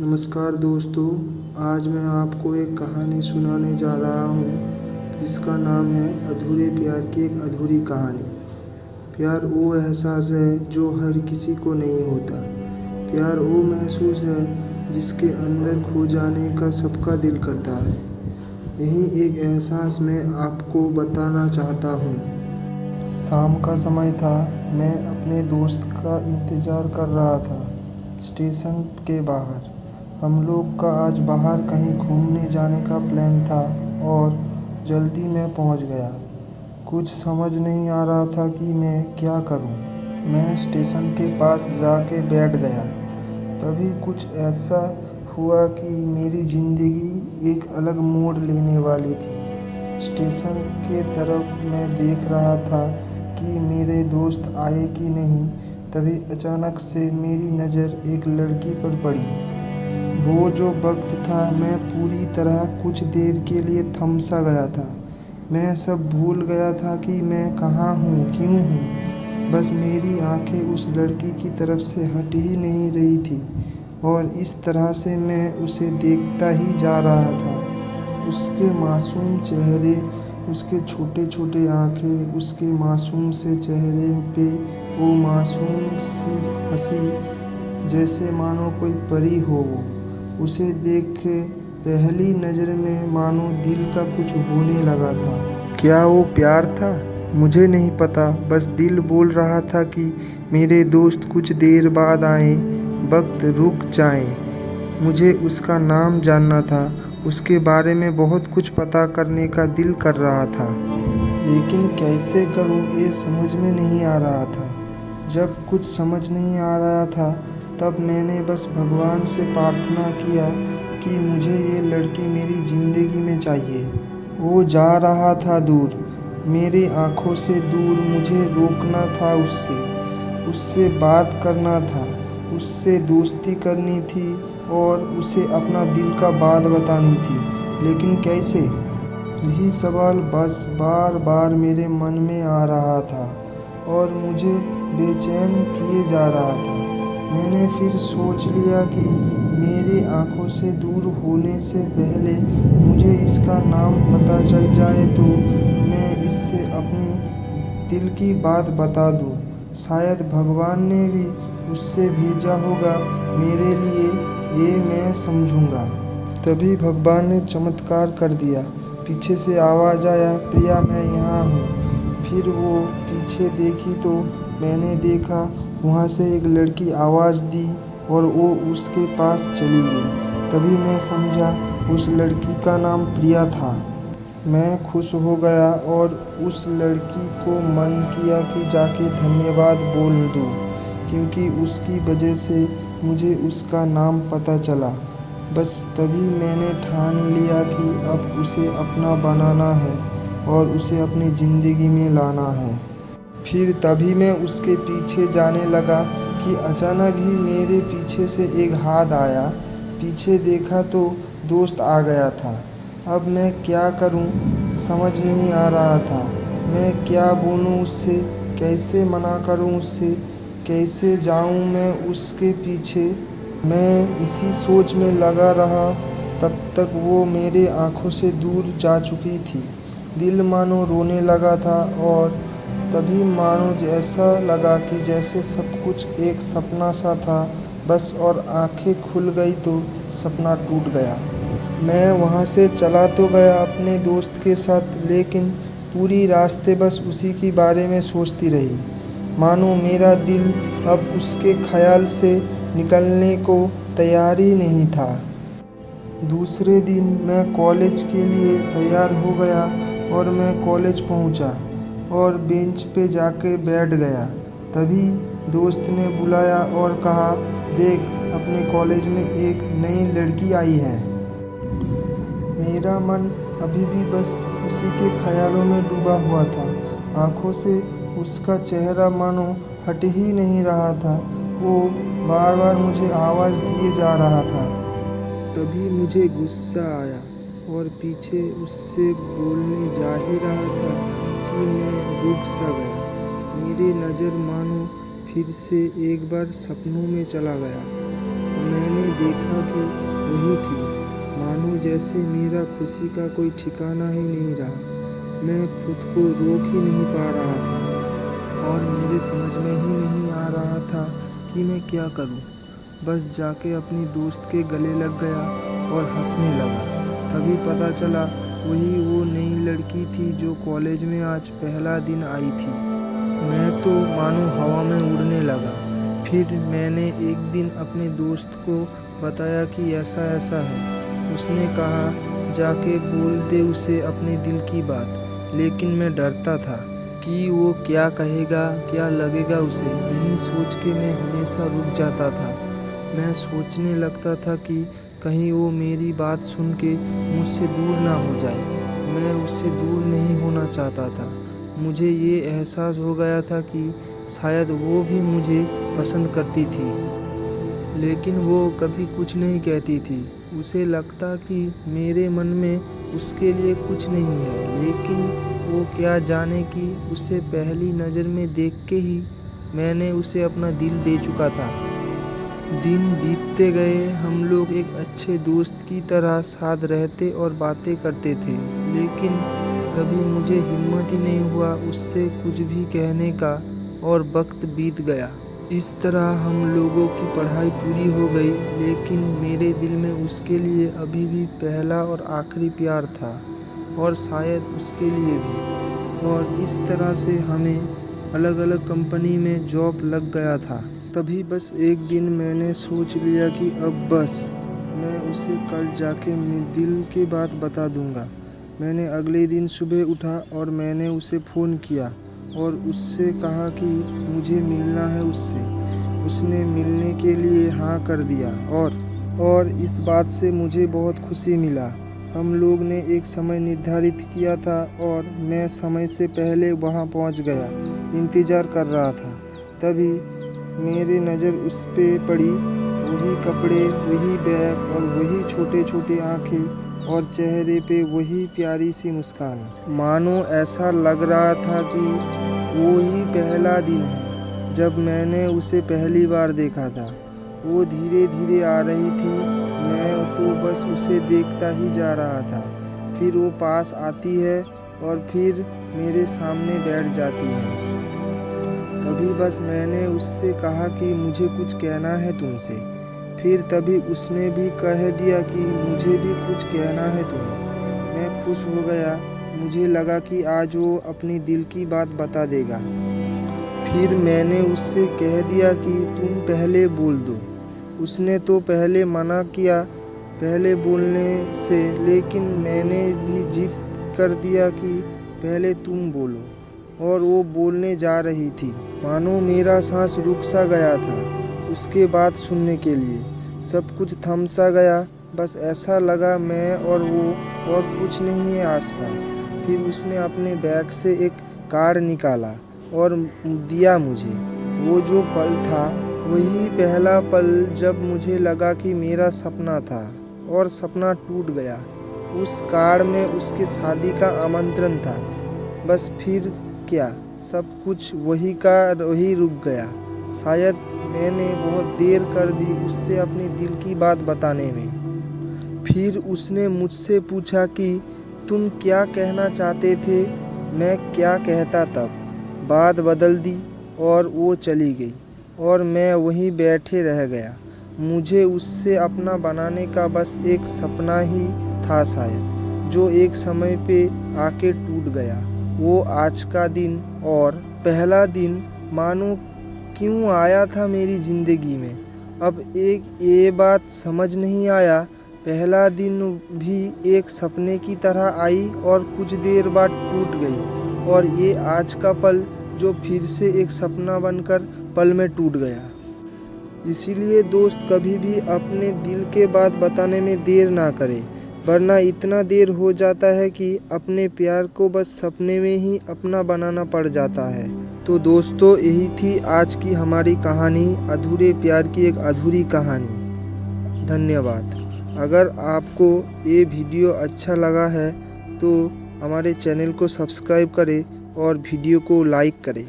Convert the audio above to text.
नमस्कार दोस्तों, आज मैं आपको एक कहानी सुनाने जा रहा हूँ जिसका नाम है अधूरे प्यार की एक अधूरी कहानी। प्यार वो एहसास है जो हर किसी को नहीं होता। प्यार वो महसूस है जिसके अंदर खो जाने का सबका दिल करता है। यही एक एहसास मैं आपको बताना चाहता हूँ। शाम का समय था। मैं अपने दोस्त का इंतज़ार कर रहा था स्टेशन के बाहर। हम लोग का आज बाहर कहीं घूमने जाने का प्लान था और जल्दी में पहुंच गया। कुछ समझ नहीं आ रहा था कि मैं क्या करूं। मैं स्टेशन के पास जाके बैठ गया। तभी कुछ ऐसा हुआ कि मेरी ज़िंदगी एक अलग मोड़ लेने वाली थी। स्टेशन के तरफ मैं देख रहा था कि मेरे दोस्त आए कि नहीं। तभी अचानक से मेरी नज़र एक लड़की पर पड़ी। वो जो वक्त था, मैं पूरी तरह कुछ देर के लिए थम सा गया था। मैं सब भूल गया था कि मैं कहाँ हूँ, क्यों हूँ। बस मेरी आंखें उस लड़की की तरफ से हट ही नहीं रही थी और इस तरह से मैं उसे देखता ही जा रहा था। उसके मासूम चेहरे, उसके छोटे छोटे आँखें, उसके मासूम से चेहरे पे वो मासूम सी हंसी, जैसे मानो कोई परी हो वो। उसे देख के पहली नज़र में मानो दिल का कुछ होने लगा था। क्या वो प्यार था? मुझे नहीं पता। बस दिल बोल रहा था कि मेरे दोस्त कुछ देर बाद आए, वक्त रुक जाए। मुझे उसका नाम जानना था, उसके बारे में बहुत कुछ पता करने का दिल कर रहा था, लेकिन कैसे करूं ये समझ में नहीं आ रहा था। जब कुछ समझ नहीं आ रहा था तब मैंने बस भगवान से प्रार्थना किया कि मुझे ये लड़की मेरी ज़िंदगी में चाहिए। वो जा रहा था दूर, मेरी आँखों से दूर। मुझे रोकना था उससे बात करना था, उससे दोस्ती करनी थी और उसे अपना दिल का बात बतानी थी, लेकिन कैसे? यही सवाल बस बार बार मेरे मन में आ रहा था और मुझे बेचैन किए जा रहा था। मैंने फिर सोच लिया कि मेरी आंखों से दूर होने से पहले मुझे इसका नाम पता चल जाए तो मैं इससे अपनी दिल की बात बता दूं। शायद भगवान ने भी उससे भेजा होगा मेरे लिए, ये मैं समझूंगा। तभी भगवान ने चमत्कार कर दिया। पीछे से आवाज़ आया, प्रिया मैं यहाँ हूँ। फिर वो पीछे देखी तो मैंने देखा वहाँ से एक लड़की आवाज़ दी और वो उसके पास चली गई। तभी मैं समझा उस लड़की का नाम प्रिया था। मैं खुश हो गया और उस लड़की को मन किया कि जाके धन्यवाद बोल दूँ, क्योंकि उसकी वजह से मुझे उसका नाम पता चला। बस तभी मैंने ठान लिया कि अब उसे अपना बनाना है और उसे अपनी ज़िंदगी में लाना है। फिर तभी मैं उसके पीछे जाने लगा कि अचानक ही मेरे पीछे से एक हाथ आया। पीछे देखा तो दोस्त आ गया था। अब मैं क्या करूं समझ नहीं आ रहा था। मैं क्या बोलूं उससे, कैसे मना करूं उससे, कैसे जाऊं मैं उसके पीछे। मैं इसी सोच में लगा रहा, तब तक वो मेरे आँखों से दूर जा चुकी थी। दिल मानो रोने लगा था और तभी मानो ऐसा लगा कि जैसे सब कुछ एक सपना सा था बस, और आंखें खुल गई तो सपना टूट गया। मैं वहाँ से चला तो गया अपने दोस्त के साथ, लेकिन पूरी रास्ते बस उसी के बारे में सोचती रही। मानो मेरा दिल अब उसके ख्याल से निकलने को तैयार ही नहीं था। दूसरे दिन मैं कॉलेज के लिए तैयार हो गया और मैं कॉलेज पहुंचा और बेंच पे जाके बैठ गया। तभी दोस्त ने बुलाया और कहा, देख अपने कॉलेज में एक नई लड़की आई है। मेरा मन अभी भी बस उसी के ख्यालों में डूबा हुआ था। आंखों से उसका चेहरा मानो हट ही नहीं रहा था। वो बार बार मुझे आवाज़ दिए जा रहा था। तभी मुझे गुस्सा आया और पीछे उससे बोलने जा ही रहा था कि मैं रुक सा गया। मेरी नज़र मानो फिर से एक बार सपनों में चला गया। मैंने देखा कि वही थी। मानो जैसे मेरा खुशी का कोई ठिकाना ही नहीं रहा। मैं खुद को रोक ही नहीं पा रहा था और मेरे समझ में ही नहीं आ रहा था कि मैं क्या करूं। बस जाके अपनी दोस्त के गले लग गया और हंसने लगा। तभी पता चला वही वो नई लड़की थी जो कॉलेज में आज पहला दिन आई थी। मैं तो मानो हवा में उड़ने लगा। फिर मैंने एक दिन अपने दोस्त को बताया कि ऐसा ऐसा है। उसने कहा जाके बोल दे उसे अपने दिल की बात। लेकिन मैं डरता था कि वो क्या कहेगा, क्या लगेगा उसे। यही सोच के मैं हमेशा रुक जाता था। मैं सोचने लगता था कि कहीं वो मेरी बात सुन के मुझसे दूर ना हो जाए। मैं उससे दूर नहीं होना चाहता था। मुझे ये एहसास हो गया था कि शायद वो भी मुझे पसंद करती थी, लेकिन वो कभी कुछ नहीं कहती थी। उसे लगता कि मेरे मन में उसके लिए कुछ नहीं है, लेकिन वो क्या जाने कि उसे पहली नज़र में देख के ही मैंने उसे अपना दिल दे चुका था। दिन बीतते गए। हम लोग एक अच्छे दोस्त की तरह साथ रहते और बातें करते थे, लेकिन कभी मुझे हिम्मत ही नहीं हुआ उससे कुछ भी कहने का और वक्त बीत गया। इस तरह हम लोगों की पढ़ाई पूरी हो गई, लेकिन मेरे दिल में उसके लिए अभी भी पहला और आखिरी प्यार था और शायद उसके लिए भी। और इस तरह से हमें अलग अलग कंपनी में जॉब लग गया था। तभी बस एक दिन मैंने सोच लिया कि अब बस मैं उसे कल जाके दिल की बात बता दूंगा। मैंने अगले दिन सुबह उठा और मैंने उसे फ़ोन किया और उससे कहा कि मुझे मिलना है उससे। उसने मिलने के लिए हाँ कर दिया और इस बात से मुझे बहुत खुशी मिला। हम लोग ने एक समय निर्धारित किया था और मैं समय से पहले वहाँ पहुँच गया। इंतज़ार कर रहा था। तभी मेरी नज़र उस पे पड़ी। वही कपड़े, वही बैग और वही छोटे छोटे आँखें और चेहरे पे वही प्यारी सी मुस्कान। मानो ऐसा लग रहा था कि वो ही पहला दिन है जब मैंने उसे पहली बार देखा था। वो धीरे धीरे आ रही थी। मैं तो बस उसे देखता ही जा रहा था। फिर वो पास आती है और फिर मेरे सामने बैठ जाती है। तभी बस मैंने उससे कहा कि मुझे कुछ कहना है तुमसे। फिर तभी उसने भी कह दिया कि मुझे भी कुछ कहना है तुम्हें। मैं खुश हो गया। मुझे लगा कि आज वो अपनी दिल की बात बता देगा। फिर मैंने उससे कह दिया कि तुम पहले बोल दो। उसने तो पहले मना किया पहले बोलने से, लेकिन मैंने भी जिद कर दिया कि पहले तुम बोलो। और वो बोलने जा रही थी। मानो मेरा सांस रुक सा गया था उसके बात सुनने के लिए। सब कुछ थम सा गया। बस ऐसा लगा मैं और वो और कुछ नहीं है आसपास। फिर उसने अपने बैग से एक कार्ड निकाला और दिया मुझे। वो जो पल था वही पहला पल जब मुझे लगा कि मेरा सपना था और सपना टूट गया। उस कार्ड में उसके शादी का आमंत्रण था। बस फिर क्या, सब कुछ वही का वही रुक गया। शायद मैंने बहुत देर कर दी उससे अपनी दिल की बात बताने में। फिर उसने मुझसे पूछा कि तुम क्या कहना चाहते थे। मैं क्या कहता तब। बात बदल दी और वो चली गई और मैं वहीं बैठे रह गया। मुझे उससे अपना बनाने का बस एक सपना ही था शायद, जो एक समय पे आके टूट गया। वो आज का दिन और पहला दिन मानो क्यों आया था मेरी ज़िंदगी में। अब ये बात समझ नहीं आया। पहला दिन भी एक सपने की तरह आई और कुछ देर बाद टूट गई, और ये आज का पल जो फिर से एक सपना बनकर पल में टूट गया। इसीलिए दोस्त कभी भी अपने दिल के बात बताने में देर ना करे, वरना इतना देर हो जाता है कि अपने प्यार को बस सपने में ही अपना बनाना पड़ जाता है। तो दोस्तों, यही थी आज की हमारी कहानी, अधूरे प्यार की एक अधूरी कहानी। धन्यवाद। अगर आपको ये वीडियो अच्छा लगा है तो हमारे चैनल को सब्सक्राइब करें और वीडियो को लाइक करें।